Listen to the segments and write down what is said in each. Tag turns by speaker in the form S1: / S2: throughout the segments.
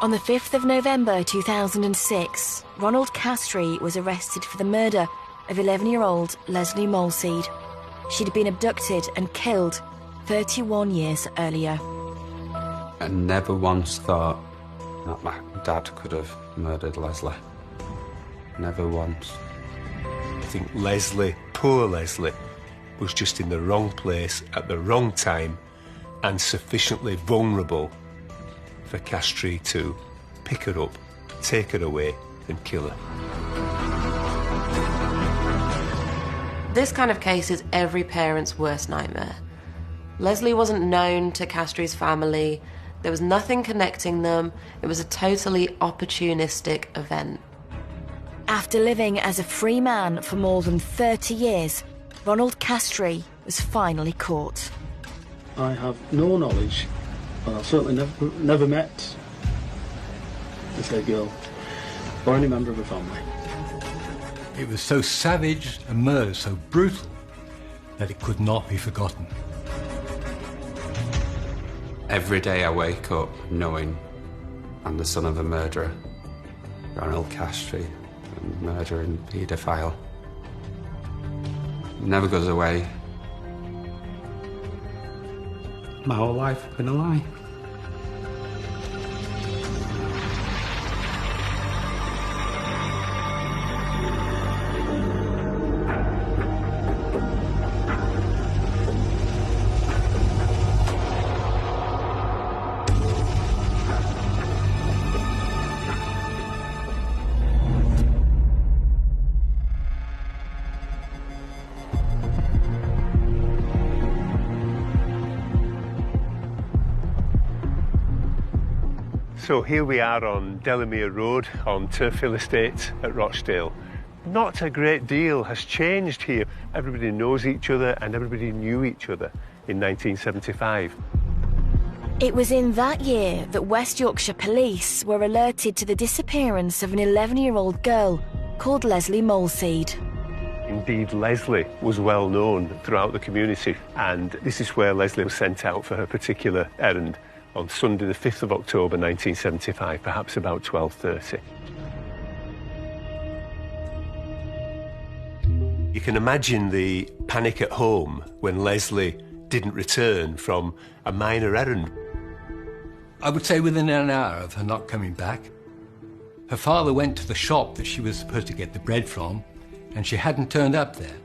S1: On the 5th of November 2006, Ronald Castry was arrested for the murder of 11-year-old Lesley Molseed. She'd been abducted and killed 31 years earlier.
S2: I never once thought that my dad could have murdered Lesley. Never once.
S3: I think Lesley, poor Lesley, was just in the wrong place at the wrong time and sufficiently vulnerable for Castry to pick her up, take her away and kill her.
S4: This kind of case is every parent's worst nightmare. Lesley wasn't known to Castry's family. There was nothing connecting them. It was a totally opportunistic event.
S1: After living as a free man for more than 30 years, Ronald Castry was finally caught.
S5: I have no knowledge, and I've certainly never met this little girl or any member of her family.
S6: It was so savage, a murder so brutal, that it could not be forgotten.
S2: Every day I wake up knowing I'm the son of a murderer, Ronald Castry, a murdering paedophile. It never goes away. My whole life has been a lie.
S3: So here we are on Delamere Road on Turfhill Estate at Rochdale. Not a great deal has changed here. Everybody knows each other and everybody knew each other in 1975.
S1: It was in that year that West Yorkshire police were alerted to the disappearance of an 11-year-old girl called Lesley Molseed.
S3: Indeed, Lesley was well known throughout the community, and this is where Lesley was sent out for her particular errand on Sunday the 5th of October 1975, perhaps about 12:30. You can imagine the panic at home when Lesley didn't return from a minor errand.
S6: I would say within an hour of her not coming back, her father went to the shop that she was supposed to get the bread from, and she hadn't turned up there.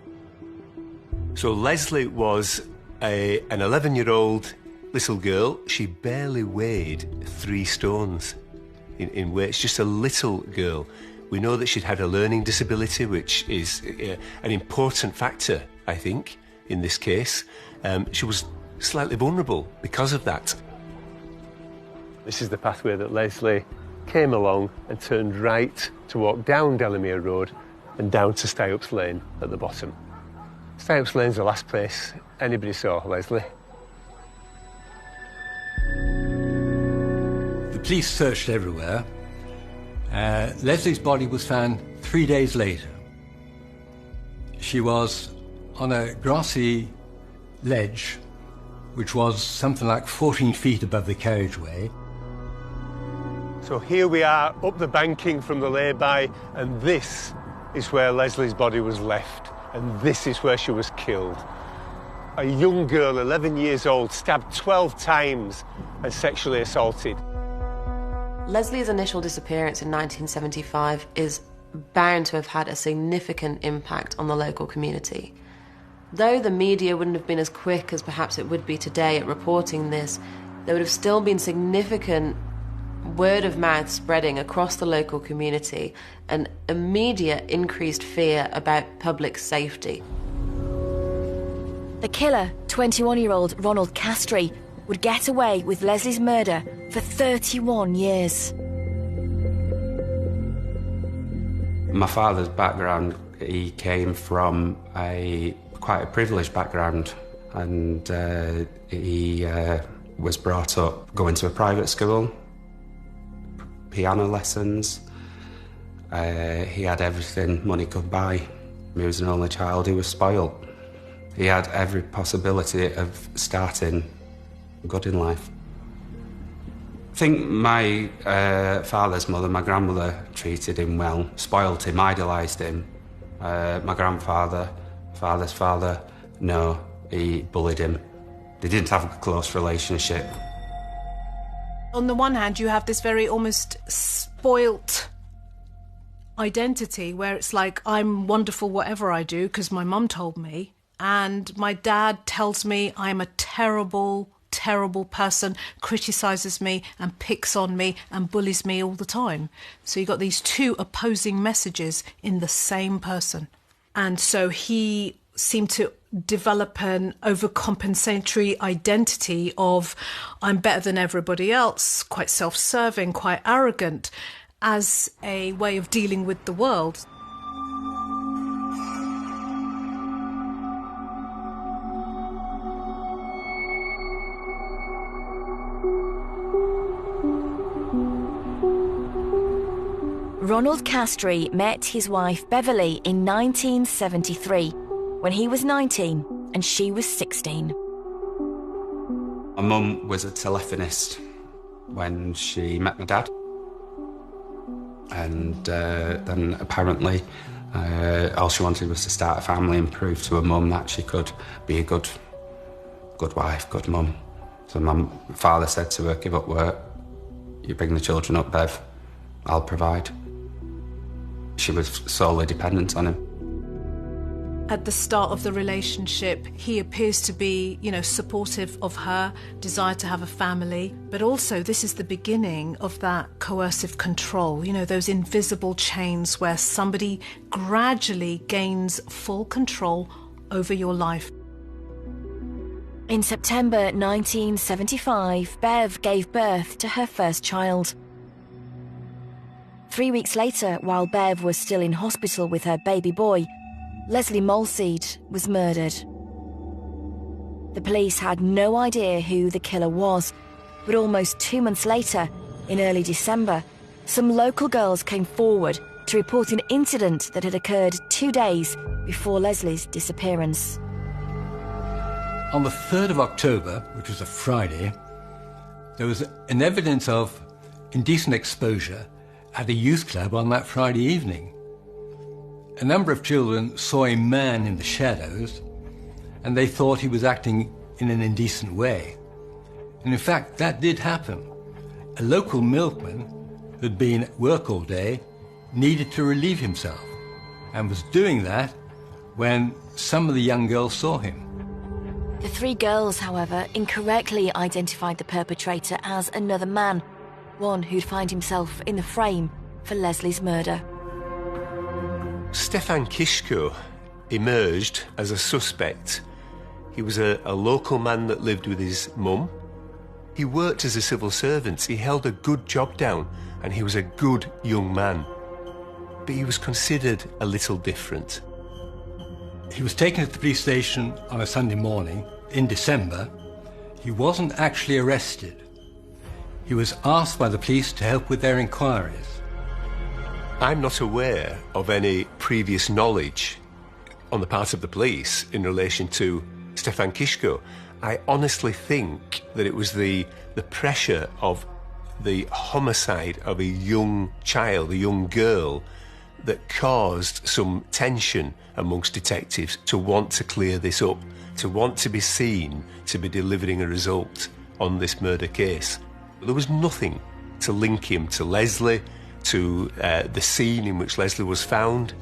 S3: So Lesley was an 11-year-old little girl. She barely weighed 3 stones in weight. It's just a little girl. We know that she'd had a learning disability, which is an important factor, I think, in this case. She was slightly vulnerable because of that. This is the pathway that Lesley came along and turned right to walk down Delamere Road and down to Styups Lane at the bottom. Styups Lane's the last place anybody saw Lesley.
S6: The police searched everywhere. Lesley's body was found 3 days later. She was on a grassy ledge, which was something like 14 feet above the carriageway.
S3: So here we are up the banking from the lay-by, and this is where Lesley's body was left, and this is where she was killed. A young girl, 11 years old, stabbed 12 times and sexually assaulted.
S4: Lesley's initial disappearance in 1975 is bound to have had a significant impact on the local community. Though the media wouldn't have been as quick as perhaps it would be today at reporting this, there would have still been significant word of mouth spreading across the local community and immediate increased fear about public safety.
S1: The killer, 21-year-old Ronald Castry, would get away with Lesley's murder for 31 years.
S2: My father's background, he came from quite a privileged background, and he was brought up going to a private school, piano lessons. He had everything money could buy. He was an only child. He was spoiled. He had every possibility of starting good in life. think my father's mother, my grandmother, treated him well, spoilt him, idolised him. My grandfather, father's father, no, he bullied him. They didn't have a close relationship.
S7: On the one hand, you have this very almost spoilt identity where it's like, I'm wonderful whatever I do because my mum told me, and my dad tells me I'm a terrible, terrible person, criticises me and picks on me and bullies me all the time. So you got these two opposing messages in the same person. And so he seemed to develop an overcompensatory identity of I'm better than everybody else, quite self-serving, quite arrogant, as a way of dealing with the world.
S1: Ronald Castry met his wife Beverly in 1973 when he was 19 and she was 16.
S2: My mum was a telephonist when she met my dad. And then apparently all she wanted was to start a family and prove to her mum that she could be a good wife, good mum. So my father said to her, give up work, you bring the children up, Bev, I'll provide. She was solely dependent on him.
S7: At the start of the relationship, he appears to be, supportive of her, desire to have a family, but also this is the beginning of that coercive control, those invisible chains where somebody gradually gains full control over your life.
S1: In September 1975, Bev gave birth to her first child. 3 weeks later, while Bev was still in hospital with her baby boy, Lesley Molseed was murdered. The police had no idea who the killer was, but almost 2 months later, in early December, some local girls came forward to report an incident that had occurred 2 days before Lesley's disappearance.
S6: On the 3rd of October, which was a Friday, there was an evidence of indecent exposure at a youth club on that Friday evening. A number of children saw a man in the shadows and they thought he was acting in an indecent way. And in fact, that did happen. A local milkman who'd been at work all day needed to relieve himself and was doing that when some of the young girls saw him.
S1: The 3 girls, however, incorrectly identified the perpetrator as another man, one who'd find himself in the frame for Lesley's murder.
S3: Stefan Kishko emerged as a suspect. He was a local man that lived with his mum. He worked as a civil servant. He held a good job down and he was a good young man. But he was considered a little different.
S6: He was taken to the police station on a Sunday morning in December. He wasn't actually arrested. He was asked by the police to help with their inquiries.
S3: I'm not aware of any previous knowledge on the part of the police in relation to Stefan Kishko. I honestly think that it was the pressure of the homicide of a young child, a young girl, that caused some tension amongst detectives to want to clear this up, to want to be seen to be delivering a result on this murder case. There was nothing to link him to Lesley, to the scene in which Lesley was found.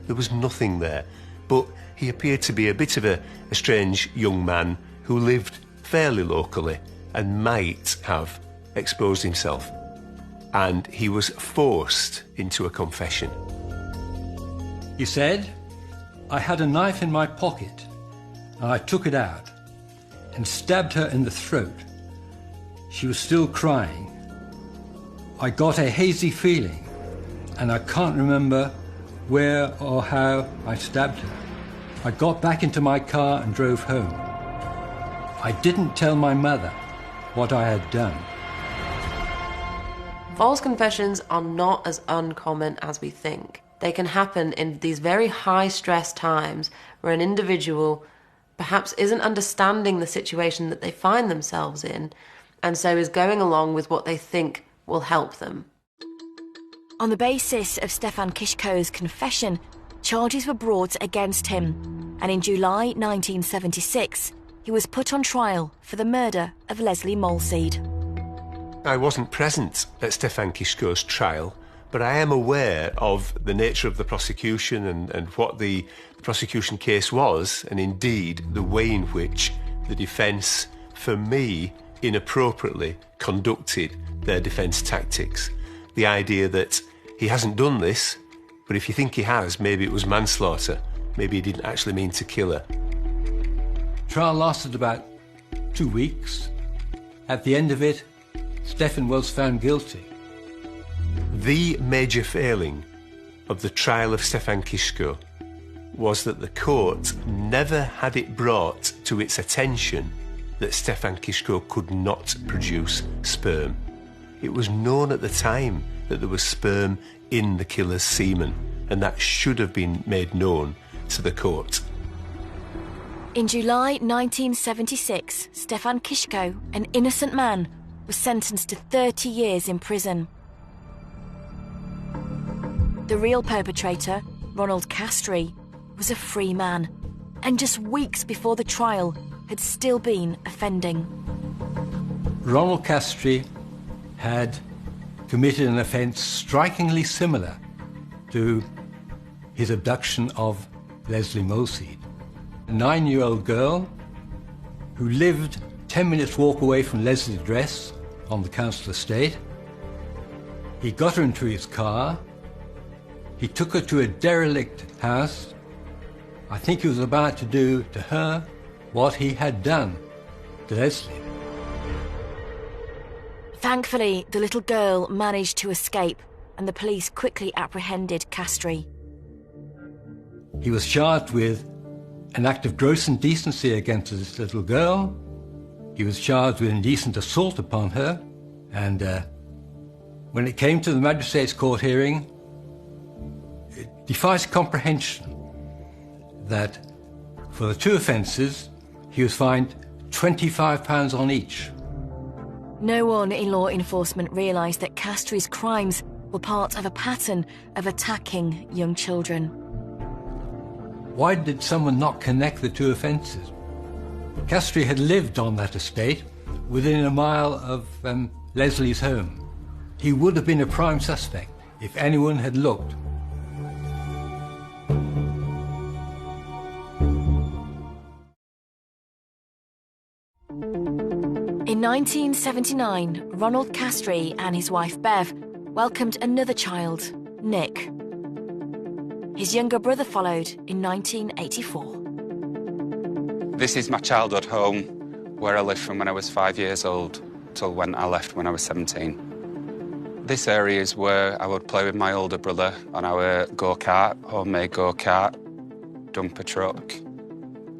S3: There was nothing there. But he appeared to be a bit of a strange young man who lived fairly locally and might have exposed himself. And he was forced into a confession.
S6: He said, I had a knife in my pocket and I took it out and stabbed her in the throat. She was still crying. I got a hazy feeling and I can't remember where or how I stabbed her. I got back into my car and drove home. I didn't tell my mother what I had done.
S4: False confessions are not as uncommon as we think. They can happen in these very high-stress times where an individual perhaps isn't understanding the situation that they find themselves in, and so is going along with what they think will help them.
S1: On the basis of Stefan Kiszko's confession, charges were brought against him, and in July 1976, he was put on trial for the murder of Lesley Molseed.
S3: I wasn't present at Stefan Kiszko's trial, but I am aware of the nature of the prosecution and what the prosecution case was, and indeed the way in which the defence, for me, inappropriately conducted their defence tactics. The idea that he hasn't done this, but if you think he has, maybe it was manslaughter. Maybe he didn't actually mean to kill her.
S6: Trial lasted about 2 weeks. At the end of it, Stefan was found guilty.
S3: The major failing of the trial of Stefan Kiszko was that the court never had it brought to its attention that Stefan Kiszko could not produce sperm. It was known at the time that there was sperm in the killer's semen, and that should have been made known to the court.
S1: In July 1976, Stefan Kiszko, an innocent man, was sentenced to 30 years in prison. The real perpetrator, Ronald Castry, was a free man, and just weeks before the trial had still been offending.
S6: Ronald Castry had committed an offence strikingly similar to his abduction of Lesley Molseed, a 9-year-old girl who lived 10 minutes walk away from Lesley's address on the council estate. He got her into his car. He took her to a derelict house. I think he was about to do to her what he had done to Lesley.
S1: Thankfully, the little girl managed to escape, and the police quickly apprehended Castry.
S6: He was charged with an act of gross indecency against this little girl. He was charged with indecent assault upon her, and when it came to the magistrate's court hearing, it defies comprehension that for the two offences, he was fined £25 on each.
S1: No one in law enforcement realised that Castry's crimes were part of a pattern of attacking young children.
S6: Why did someone not connect the two offences? Castry had lived on that estate within a mile of Lesley's home. He would have been a prime suspect if anyone had looked.
S1: In 1979, Ronald Castry and his wife Bev welcomed another child, Nick. His younger brother followed in 1984.
S2: This is my childhood home, where I lived from when I was 5 years old till when I left when I was 17. This area is where I would play with my older brother on our go-kart, homemade go-kart, dumper truck.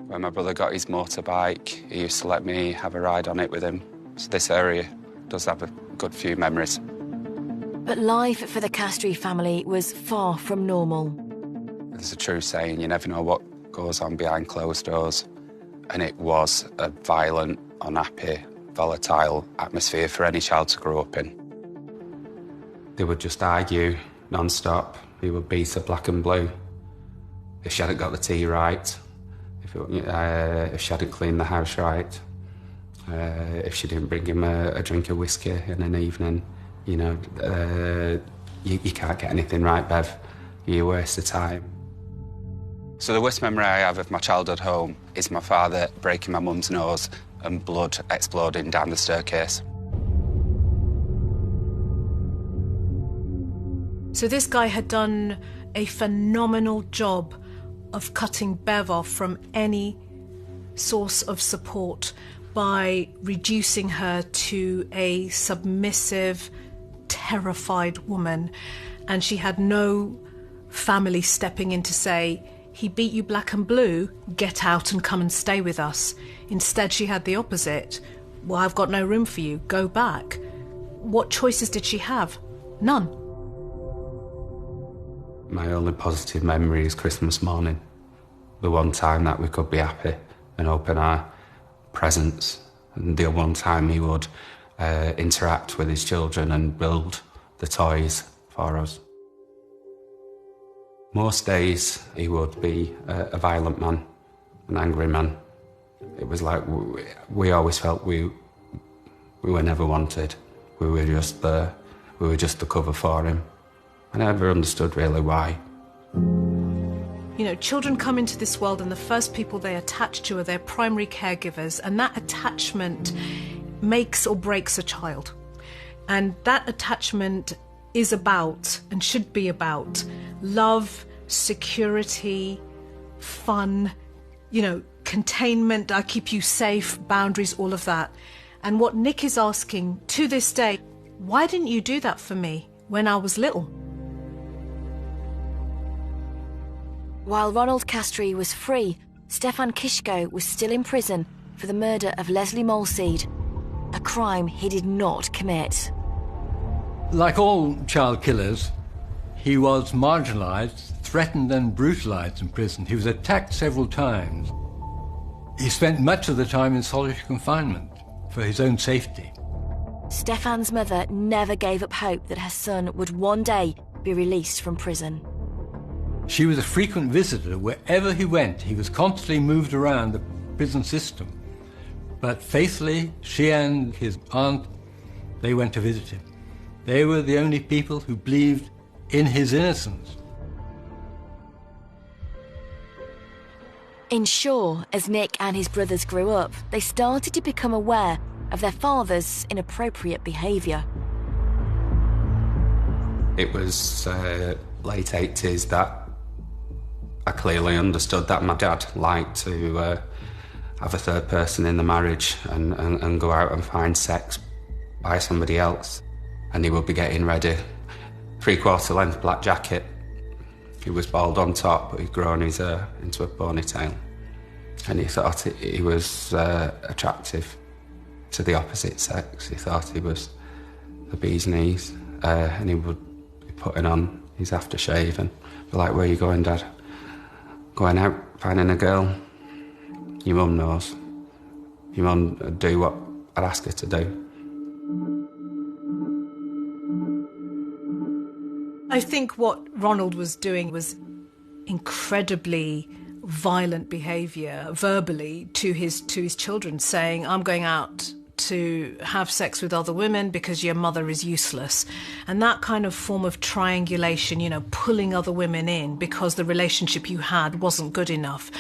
S2: When my brother got his motorbike, he used to let me have a ride on it with him. So this area does have a good few memories.
S1: But life for the Castry family was far from normal.
S2: There's a true saying, you never know what goes on behind closed doors. And it was a violent, unhappy, volatile atmosphere for any child to grow up in. They would just argue non-stop. He would beat her black and blue. If she hadn't got the tea right, if she hadn't cleaned the house right, if she didn't bring him a drink of whiskey in an evening, you can't get anything right, Bev. You waste of time. So the worst memory I have of my childhood home is my father breaking my mum's nose and blood exploding down the staircase.
S7: So this guy had done a phenomenal job of cutting Bev off from any source of support by reducing her to a submissive, terrified woman. And she had no family stepping in to say, he beat you black and blue, get out and come and stay with us. Instead, she had the opposite. Well, I've got no room for you, go back. What choices did she have? None.
S2: My only positive memory is Christmas morning. The one time that we could be happy and open our presents. And the one time he would interact with his children and build the toys for us. Most days he would be a violent man, an angry man. It was like we always felt we were never wanted. We were just there. We were just the cover for him. I never understood really why.
S7: You know, children come into this world and the first people they attach to are their primary caregivers, and that attachment makes or breaks a child. And that attachment is about, and should be about, love, security, fun, you know, containment, I keep you safe, boundaries, all of that. And what Nick is asking to this day, why didn't you do that for me when I was little?
S1: While Ronald Castry was free, Stefan Kishko was still in prison for the murder of Lesley Molseed, a crime he did not commit.
S6: Like all child killers, he was marginalised, threatened and brutalised in prison. He was attacked several times. He spent much of the time in solitary confinement for his own safety.
S1: Stefan's mother never gave up hope that her son would one day be released from prison.
S6: She was a frequent visitor. Wherever he went, he was constantly moved around the prison system. But faithfully, she and his aunt, they went to visit him. They were the only people who believed in his innocence.
S1: In Shaw, as Nick and his brothers grew up, they started to become aware of their father's inappropriate behaviour.
S2: It was late 80s that I clearly understood that my dad liked to have a third person in the marriage and go out and find sex by somebody else. And he would be getting ready, 3/4 length black jacket. He was bald on top, but he'd grown his hair into a ponytail. And he thought he was attractive to the opposite sex. He thought he was the bee's knees. And he would be putting on his aftershave and be like, "Where are you going, Dad?" "Going out, finding a girl. Your mum knows. Your mum would do what I'd ask her to do."
S7: I think what Ronald was doing was incredibly violent behaviour verbally to his children, saying, "I'm going out to have sex with other women because your mother is useless." And that kind of form of triangulation, you know, pulling other women in because the relationship you had wasn't good enough,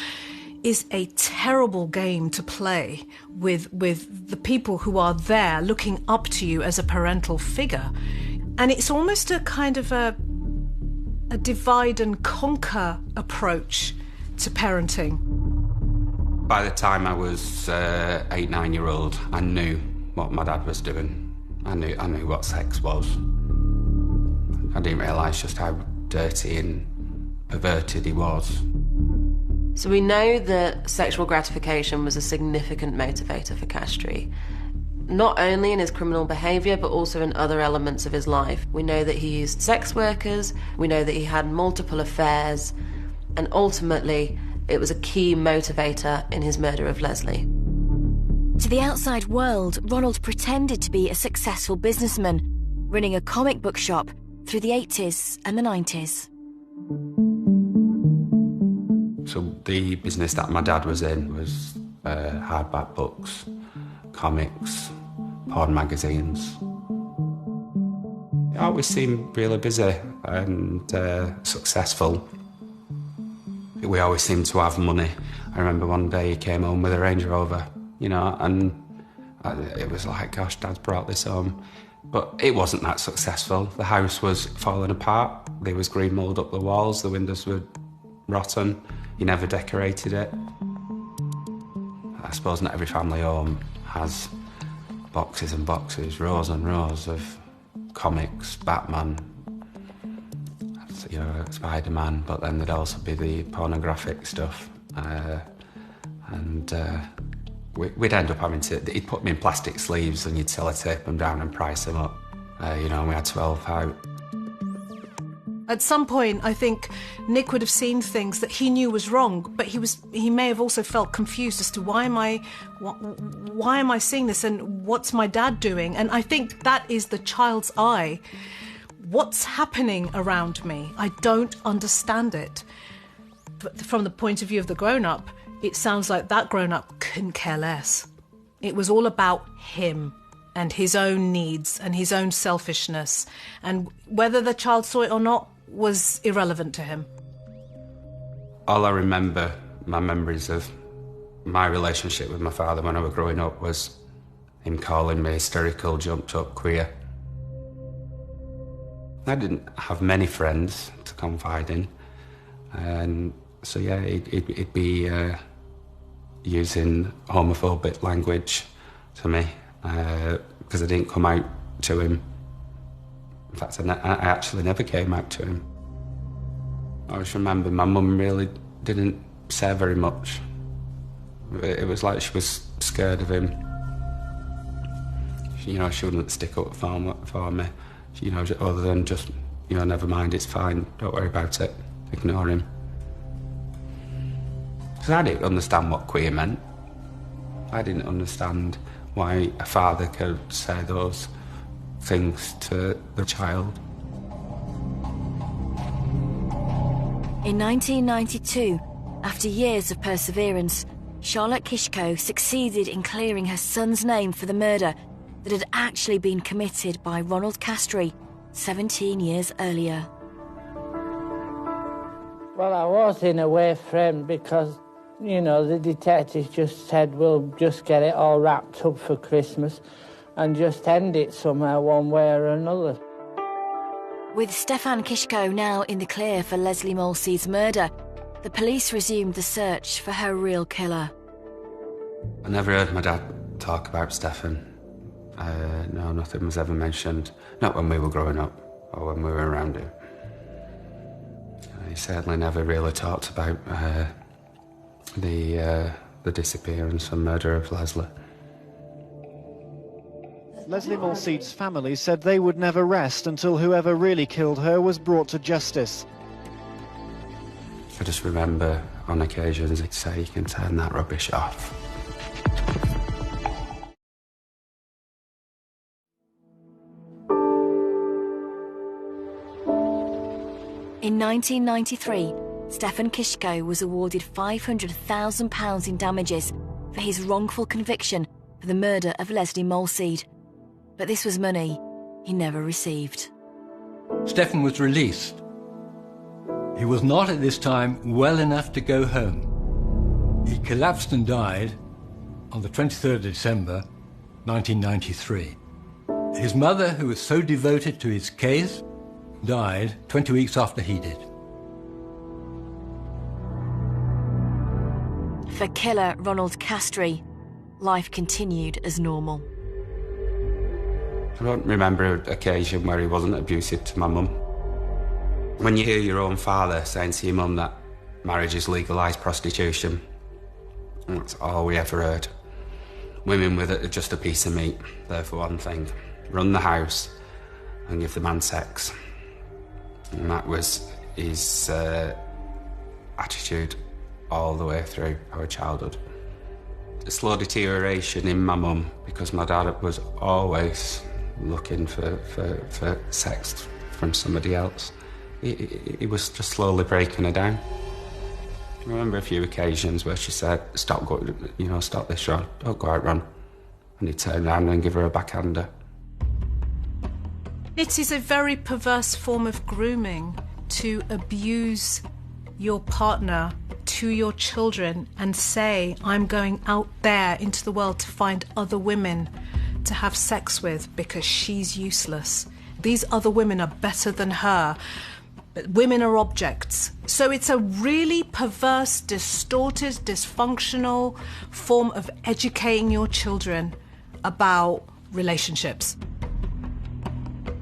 S7: is a terrible game to play with the people who are there looking up to you as a parental figure. And it's almost a kind of a divide and conquer approach to parenting.
S2: By the time I was 8, 9-year-old, I knew what my dad was doing. I knew what sex was. I didn't realise just how dirty and perverted he was.
S4: So we know that sexual gratification was a significant motivator for Castry, not only in his criminal behaviour, but also in other elements of his life. We know that he used sex workers, we know that he had multiple affairs, and ultimately, it was a key motivator in his murder of Lesley.
S1: To the outside world, Ronald pretended to be a successful businessman, running a comic book shop through the 80s and the 90s.
S2: So the business that my dad was in was hardback books, comics, porn magazines. He always seemed really busy and successful. We always seemed to have money. I remember one day he came home with a Range Rover, you know, and it was like, gosh, Dad's brought this home. But it wasn't that successful. The house was falling apart. There was green mould up the walls. The windows were rotten. He never decorated it. I suppose not every family home has boxes and boxes, rows and rows of comics, Batman, you know, Spider-Man, but then there'd also be the pornographic stuff. We'd end up having to, he'd put them in plastic sleeves and you'd sellotape them down and price them up. You know, and we had 12 out.
S7: At some point, I think Nick would have seen things that he knew was wrong, but he may have also felt confused as to why am I seeing this and what's my dad doing? And I think that is the child's eye. What's happening around me? I don't understand it. But from the point of view of the grown-up, it sounds like that grown-up couldn't care less. It was all about him and his own needs and his own selfishness. And whether the child saw it or not was irrelevant to him.
S2: All I remember, my memories of my relationship with my father when I was growing up, was him calling me hysterical, jumped up, queer. I didn't have many friends to confide in. And so, yeah, he'd be using homophobic language to me because I didn't come out to him. In fact, I actually never came out to him. I just remember my mum really didn't say very much. It was like she was scared of him. She wouldn't stick up for me. Other than just, never mind, it's fine, don't worry about it, ignore him. Because I didn't understand what queer meant. I didn't understand why a father could say those things to the child.
S1: In 1992, after years of perseverance, Charlotte Kishko succeeded in clearing her son's name for the murder that had actually been committed by Ronald Castry 17 years earlier.
S8: Well, I was in a way framed because, the detectives just said, we'll just get it all wrapped up for Christmas and just end it somehow, one way or another.
S1: With Stefan Kishko now in the clear for Lesley Molseed's murder, the police resumed the search for her real killer.
S2: I never heard my dad talk about Stefan. No, nothing was ever mentioned. Not when we were growing up or when we were around him. He certainly never really talked about the disappearance and murder of Lesley.
S9: Lesley Molseed's family said they would never rest until whoever really killed her was brought to justice.
S2: I just remember on occasions he'd say, you can turn that rubbish off.
S1: In 1993, Stefan Kishko was awarded £500,000 in damages for his wrongful conviction for the murder of Lesley Molseed. But this was money he never received.
S6: Stefan was released. He was not at this time well enough to go home. He collapsed and died on the 23rd of December, 1993. His mother, who was so devoted to his case, died 20 weeks after he did.
S1: For killer Ronald Castry, life continued as normal.
S2: I don't remember an occasion where he wasn't abusive to my mum. When you hear your own father saying to your mum that marriage is legalised prostitution, that's all we ever heard. Women with it are just a piece of meat, there for one thing. Run the house and give the man sex. And that was his attitude all the way through our childhood. A slow deterioration in my mum because my dad was always looking for sex from somebody else. He was just slowly breaking her down. I remember a few occasions where she said, stop this, Ron, don't go out, Ron. And he'd turn around and give her a backhander.
S7: It is a very perverse form of grooming to abuse your partner to your children and say, I'm going out there into the world to find other women to have sex with because she's useless. These other women are better than her. Women are objects. So it's a really perverse, distorted, dysfunctional form of educating your children about relationships.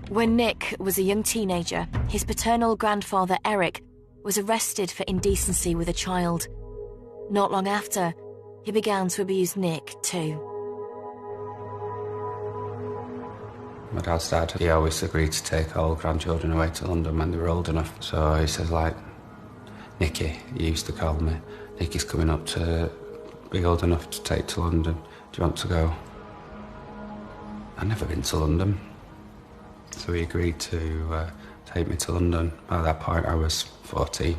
S1: When Nick was a young teenager, his paternal grandfather Eric was arrested for indecency with a child. Not long after, he began to abuse Nick too.
S2: My dad's dad, he always agreed to take all grandchildren away to London when they were old enough. So he says, like, Nicky, he used to call me, Nicky's coming up to be old enough to take to London. Do you want to go? I'd never been to London. So he agreed to take me to London. By that point, I was 14,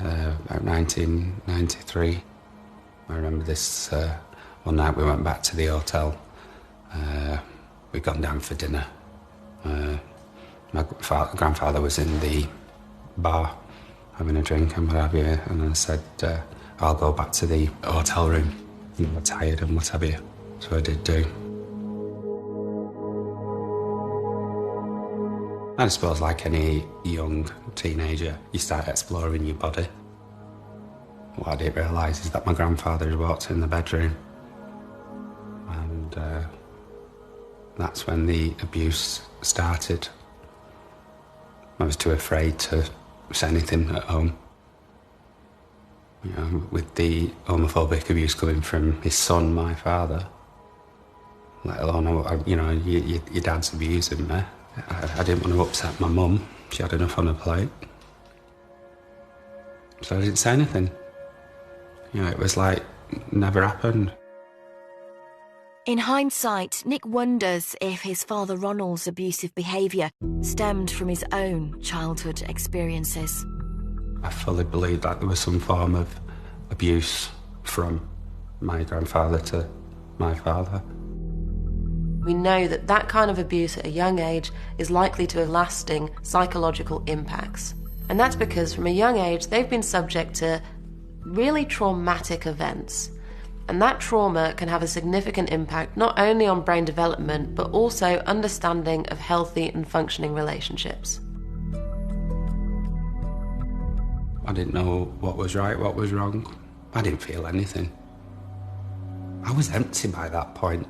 S2: about 1993. I remember this one night we went back to the hotel. We'd gone down for dinner. My grandfather was in the bar having a drink and what have you, and I said, I'll go back to the hotel room. I'm tired and what have you. So I did do. I suppose like any young teenager, you start exploring your body. What I didn't realise is that my grandfather had walked in the bedroom, and that's when the abuse started. I was too afraid to say anything at home. You know, with the homophobic abuse coming from his son, my father, let alone, you know, your dad's abusing me. I didn't want to upset my mum. She had enough on her plate. So I didn't say anything. You know, it was like, never happened.
S1: In hindsight, Nick wonders if his father Ronald's abusive behaviour stemmed from his own childhood experiences.
S2: I fully believe that there was some form of abuse from my grandfather to my father.
S4: We know that that kind of abuse at a young age is likely to have lasting psychological impacts. And that's because from a young age, they've been subject to really traumatic events. And that trauma can have a significant impact not only on brain development, but also understanding of healthy and functioning relationships.
S2: I didn't know what was right, what was wrong. I didn't feel anything. I was empty by that point.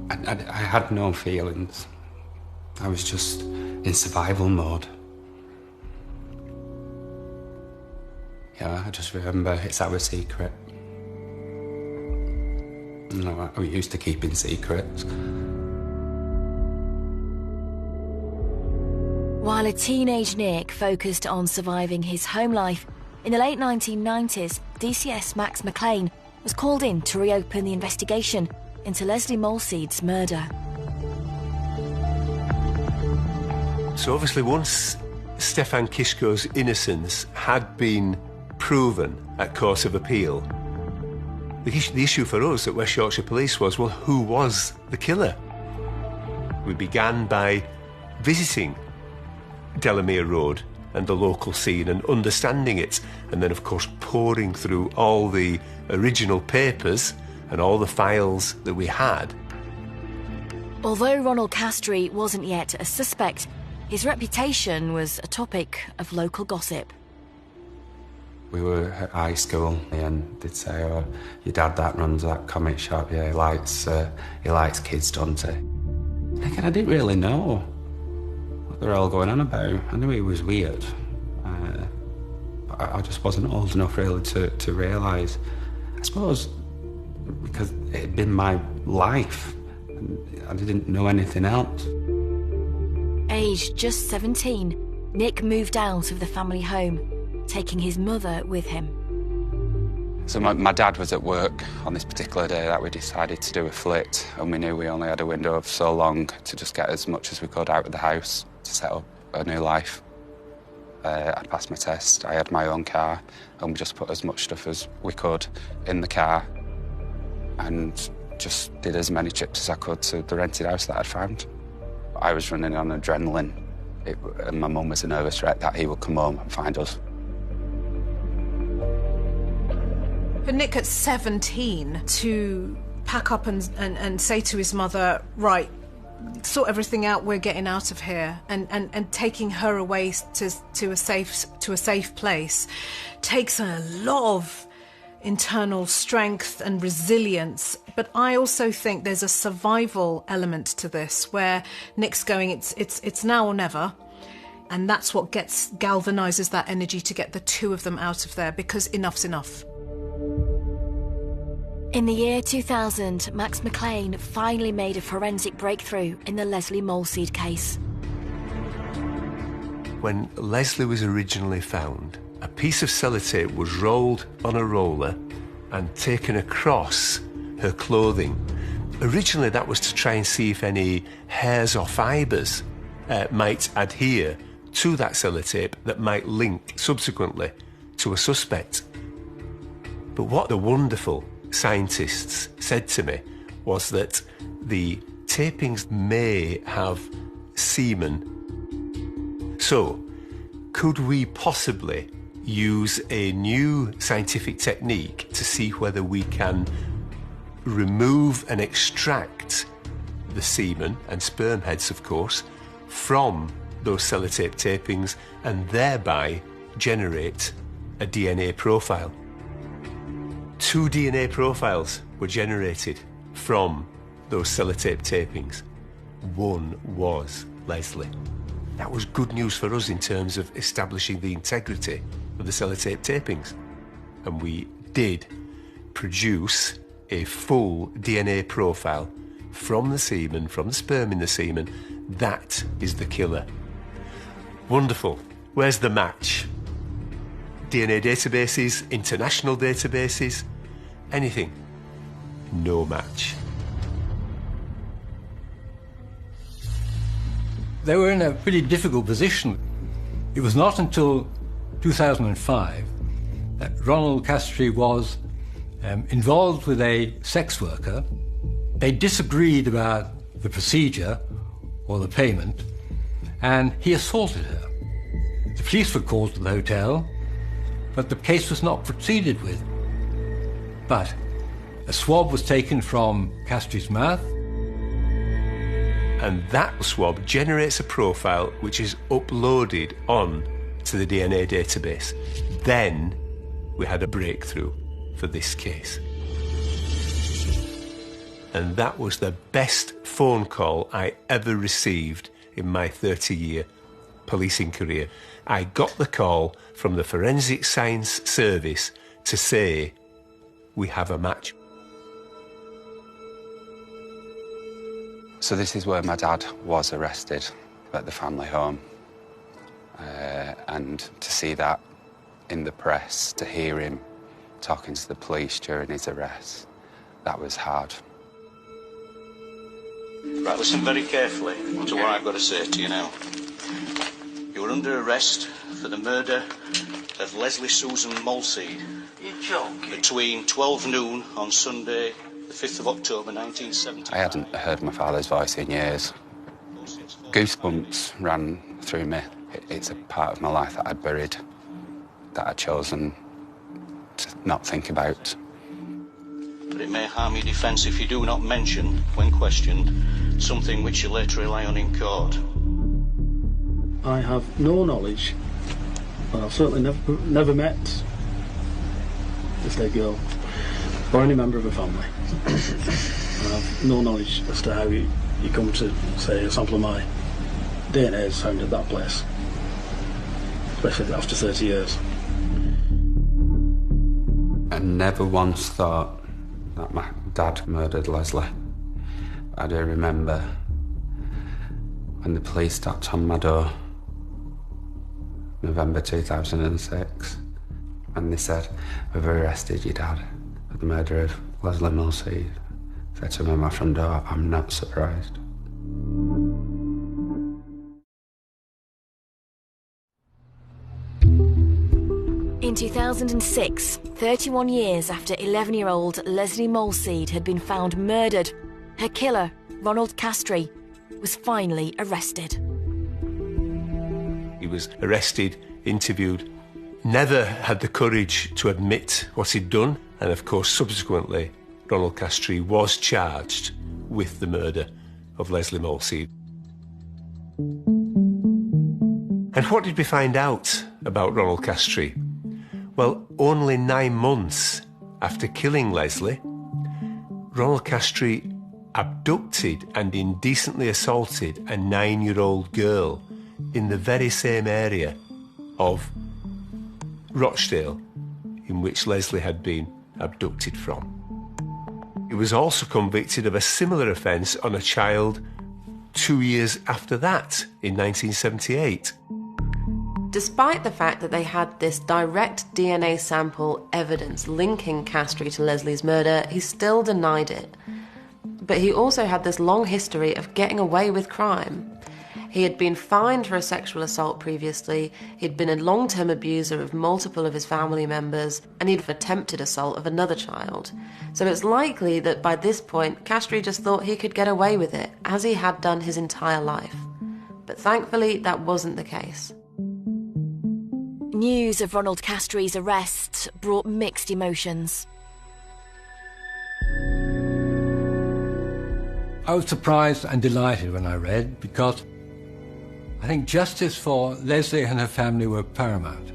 S2: I had no feelings. I was just in survival mode. Yeah, I just remember it's our secret. You know, we used to keeping secrets.
S1: While a teenage Nick focused on surviving his home life, in the late 1990s, DCS Max McLean was called in to reopen the investigation into Lesley Molseed's murder.
S3: So obviously once Stefan Kiszko's innocence had been proven at court of appeal, the issue for us at West Yorkshire Police was, well, who was the killer? We began by visiting Delamere Road and the local scene and understanding it, and then of course poring through all the original papers and all the files that we had.
S1: Although Ronald Castry wasn't yet a suspect, his reputation was a topic of local gossip.
S2: We were at high school and they'd say, oh, your dad that runs that comic shop, yeah, he likes kids, don't he? And again, I didn't really know what they were all going on about. I knew he was weird, but I just wasn't old enough really to realise. I suppose because it had been my life and I didn't know anything else.
S1: Aged just 17, Nick moved out of the family home, taking his mother with him.
S10: So my dad was at work on this particular day that we decided to do a flit, and we knew we only had a window of so long to just get as much as we could out of the house to set up a new life. I'd passed my test, I had my own car, and we just put as much stuff as we could in the car and just did as many trips as I could to the rented house that I'd found. I was running on adrenaline, and my mum was a nervous wreck that he would come home and find us.
S7: For Nick at 17 to pack up and say to his mother, right, sort everything out, we're getting out of here, and taking her away to a safe place takes a lot of internal strength and resilience. But I also think there's a survival element to this where Nick's going, it's now or never. And that's what galvanizes that energy to get the two of them out of there, because enough's enough.
S1: In the year 2000, Max McLean finally made a forensic breakthrough in the Lesley Molseed case.
S3: When Lesley was originally found, a piece of sellotape was rolled on a roller and taken across her clothing. Originally, that was to try and see if any hairs or fibres might adhere to that sellotape that might link subsequently to a suspect. But what the wonderful scientists said to me was that the tapings may have semen. So, could we possibly use a new scientific technique to see whether we can remove and extract the semen and sperm heads, of course, from those sellotape tapings and thereby generate a DNA profile? 2 DNA profiles were generated from those sellotape tapings. One was Lesley. That was good news for us in terms of establishing the integrity of the sellotape tapings. And we did produce a full DNA profile from the semen, from the sperm in the semen. That is the killer. Wonderful. Where's the match? DNA databases, international databases, anything. No match.
S6: They were in a pretty difficult position. It was not until 2005 that Ronald Castry was involved with a sex worker. They disagreed about the procedure or the payment, and he assaulted her. The police were called to the hotel, but the case was not proceeded with. But a swab was taken from Castry's mouth,
S3: and that swab generates a profile which is uploaded on to the DNA database. Then we had a breakthrough for this case. And that was the best phone call I ever received in my 30-year policing career. I got the call from the Forensic Science Service to say, we have a match.
S10: So this is where my dad was arrested, at the family home. And to see that in the press, to hear him talking to the police during his arrest, that was hard.
S11: Right, listen very carefully to what I've got to say to you now. You were under arrest for the murder of Lesley Susan Molseed.
S12: You're joking?
S11: Between 12 noon on Sunday, the 5th of October 1970.
S10: I hadn't heard my father's voice in years. Goosebumps ran through me. It's a part of my life that I'd buried, that I'd chosen to not think about.
S11: But it may harm your defence if you do not mention, when questioned, something which you later rely on in court.
S5: I have no knowledge, and I've certainly never met this dead girl or any member of her family. I have no knowledge as to how you come to say a sample of my DNA is found at that place, especially after 30 years.
S2: I never once thought that my dad murdered Lesley. I do remember when the police tapped on my door, November 2006, and they said, "We've arrested your dad for the murder of Lesley Molseed." I said to him at my front door, "I'm not surprised."
S1: In 2006, 31 years after 11-year-old Lesley Molseed had been found murdered, her killer, Ronald Castry, was finally arrested.
S3: He was arrested, interviewed, never had the courage to admit what he'd done, and of course subsequently Ronald Castry was charged with the murder of Lesley Molseed. And what did we find out about Ronald Castry? Well, only 9 months after killing Lesley, Ronald Castry abducted and indecently assaulted a 9-year-old girl in the very same area of Rochdale in which Lesley had been abducted from. He was also convicted of a similar offence on a child 2 years after that, in 1978.
S4: Despite the fact that they had this direct DNA sample evidence linking Castree to Lesley's murder, he still denied it. But he also had this long history of getting away with crime. He had been fined for a sexual assault previously, he'd been a long-term abuser of multiple of his family members, and he'd attempted assault of another child. So it's likely that by this point, Castree just thought he could get away with it, as he had done his entire life. But thankfully, that wasn't the case.
S1: News of Ronald Castree's arrest brought mixed emotions.
S6: I was surprised and delighted when I read, because I think justice for Lesley and her family were paramount.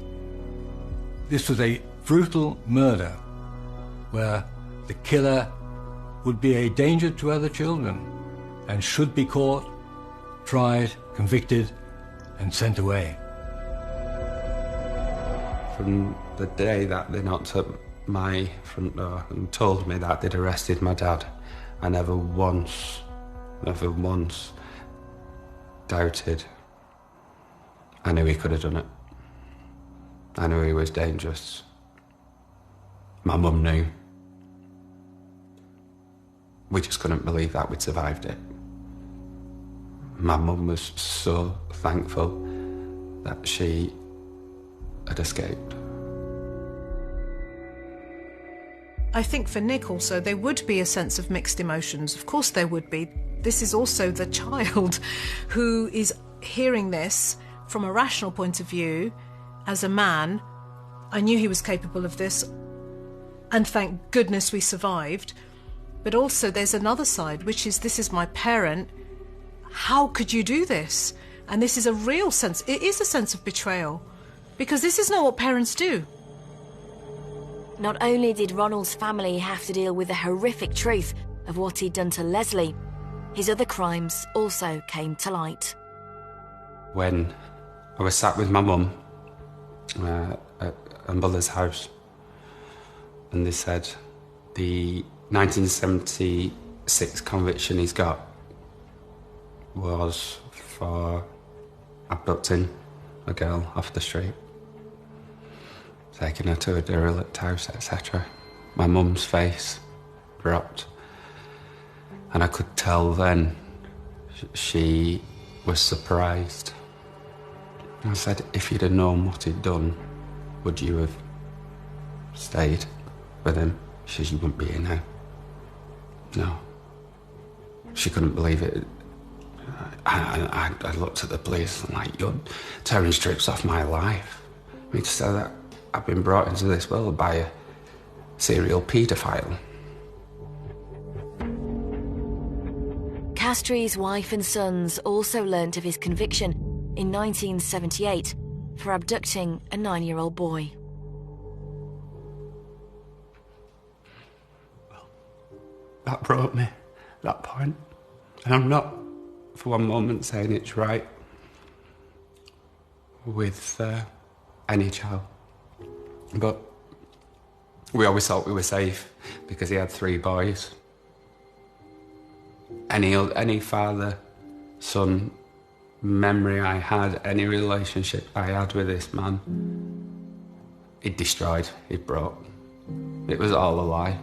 S6: This was a brutal murder where the killer would be a danger to other children and should be caught, tried, convicted, and sent away.
S2: From the day that they knocked at my front door and told me that they'd arrested my dad, I never once doubted. I knew he could have done it. I knew he was dangerous. My mum knew. We just couldn't believe that we'd survived it. My mum was so thankful that she had escaped.
S7: I think for Nick also, there would be a sense of mixed emotions. Of course there would be. This is also the child who is hearing this from a rational point of view. As a man, I knew he was capable of this, and thank goodness we survived. But also there's another side, which is, this is my parent. How could you do this? And this is a real sense, it is a sense of betrayal, because this is not what parents do.
S1: Not only did Ronald's family have to deal with the horrific truth of what he'd done to Lesley, his other crimes also came to light.
S2: When I was sat with my mum at her mother's house, and they said the 1976 conviction he's got was for abducting a girl off the street, taking her to a derelict house, etc. My mum's face dropped, and I could tell then she was surprised. I said, if you'd have known what he'd done, would you have stayed with him? She said, you wouldn't be here now. No. She couldn't believe it. I looked at the police and like, you're tearing strips off my life. I mean, to say that I've been brought into this world by a serial paedophile.
S1: Castree's wife and sons also learnt of his conviction in 1978 for abducting a 9-year-old boy.
S2: Well, that brought me that point. And I'm not for one moment saying it's right with any child. But we always thought we were safe because he had 3 boys. Any father, son memory I had, any relationship I had with this man, he'd destroyed, he'd broke. It was all a lie.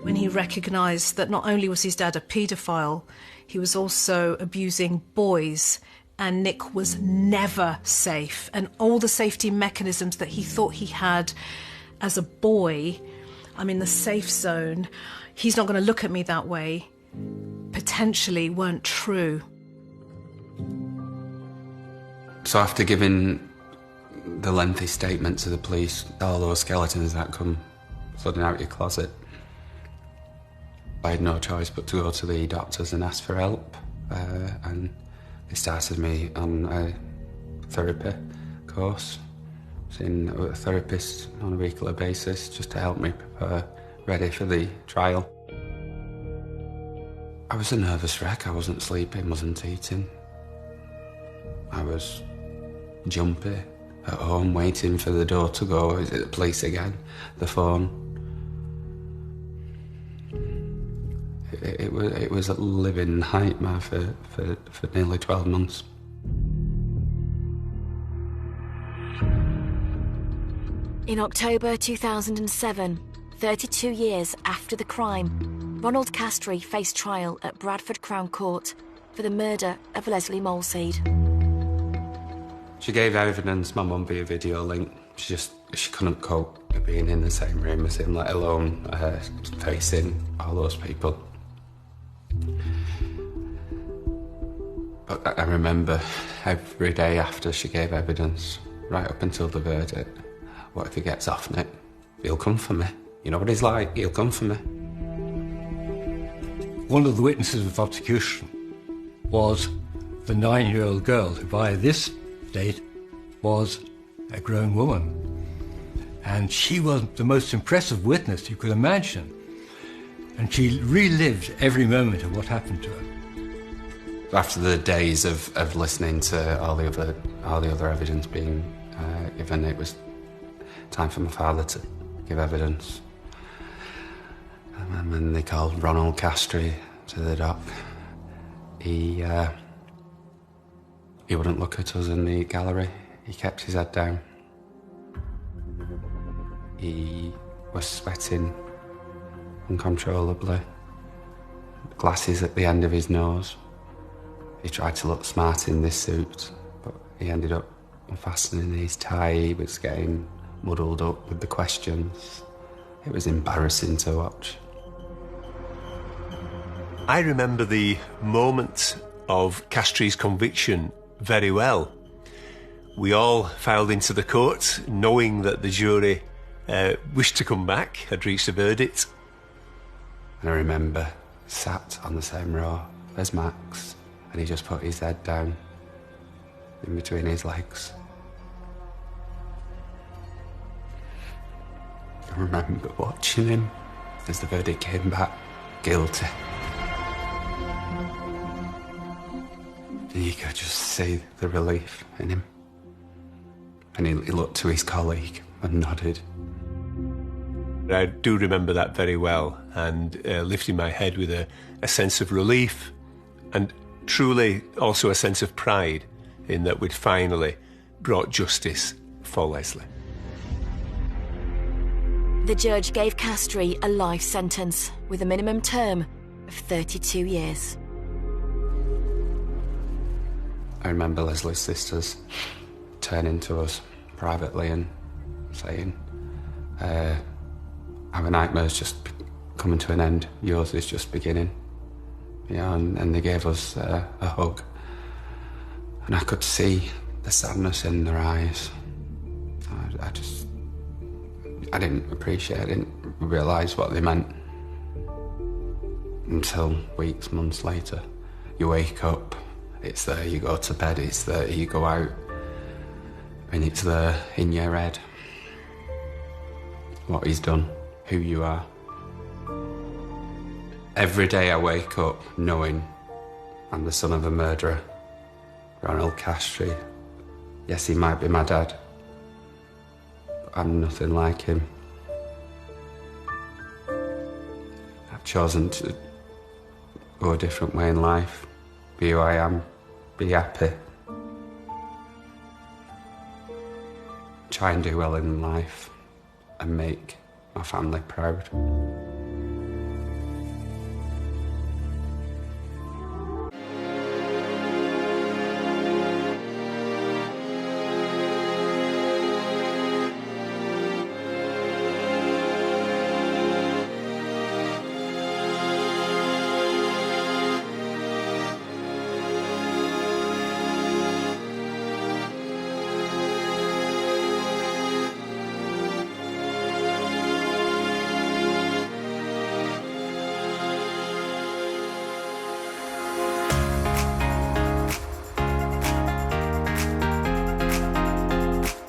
S7: When he recognised that not only was his dad a paedophile, he was also abusing boys, and Nick was never safe, and all the safety mechanisms that he thought he had as a boy, I'm in the safe zone, he's not going to look at me that way, potentially weren't true.
S2: So after giving the lengthy statement to the police, all those skeletons that come flooding out your closet, I had no choice but to go to the doctors and ask for help. And they started me on a therapy course, seeing a therapist on a regular basis just to help me prepare ready for the trial. I was a nervous wreck. I wasn't sleeping, wasn't eating. I was jumpy at home, waiting for the door to go. Is it the police again? The phone. it was a living nightmare for nearly 12 months.
S1: In October 2007, 32 years after the crime, Ronald Castry faced trial at Bradford Crown Court for the murder of Lesley Molseed.
S2: She gave evidence, my mum via video link. She couldn't cope with being in the same room as him, let alone facing all those people. But I remember every day after she gave evidence, right up until the verdict, what if he gets off on it? He'll come for me. You know what he's like, he'll come for me.
S6: One of the witnesses of prosecution was the 9-year-old girl, who by this date was a grown woman. And she was the most impressive witness you could imagine. And she relived every moment of what happened to her.
S2: After the days of listening to all the other evidence being given, it was time for my father to give evidence. And when they called Ronald Castry to the dock, he wouldn't look at us in the gallery. He kept his head down. He was sweating uncontrollably, glasses at the end of his nose. He tried to look smart in this suit, but he ended up unfastening his tie. He was getting muddled up with the questions. It was embarrassing to watch.
S3: I remember the moment of Castry's conviction very well. We all filed into the court knowing that the jury wished to come back, had reached a verdict.
S2: And I remember sat on the same row as Max, and he just put his head down in between his legs. I remember watching him as the verdict came back, guilty. And you could just see the relief in him. And he looked to his colleague and nodded.
S3: I do remember that very well, and lifting my head with a sense of relief and truly also a sense of pride in that we'd finally brought justice for Lesley.
S1: The judge gave Castry a life sentence with a minimum term of 32 years.
S2: I remember Lesley's sisters turning to us privately and saying, our nightmare's just coming to an end, yours is just beginning. You know, and they gave us a hug. And I could see the sadness in their eyes. I didn't appreciate, I didn't realise what they meant. Until weeks, months later, you wake up, it's there, you go to bed, it's there, you go out, and it's there in your head. What he's done, who you are. Every day I wake up knowing I'm the son of a murderer, Ronald Castry. Yes, he might be my dad, but I'm nothing like him. I've chosen to go a different way in life, be who I am, be happy. Try and do well in life and make my family proud.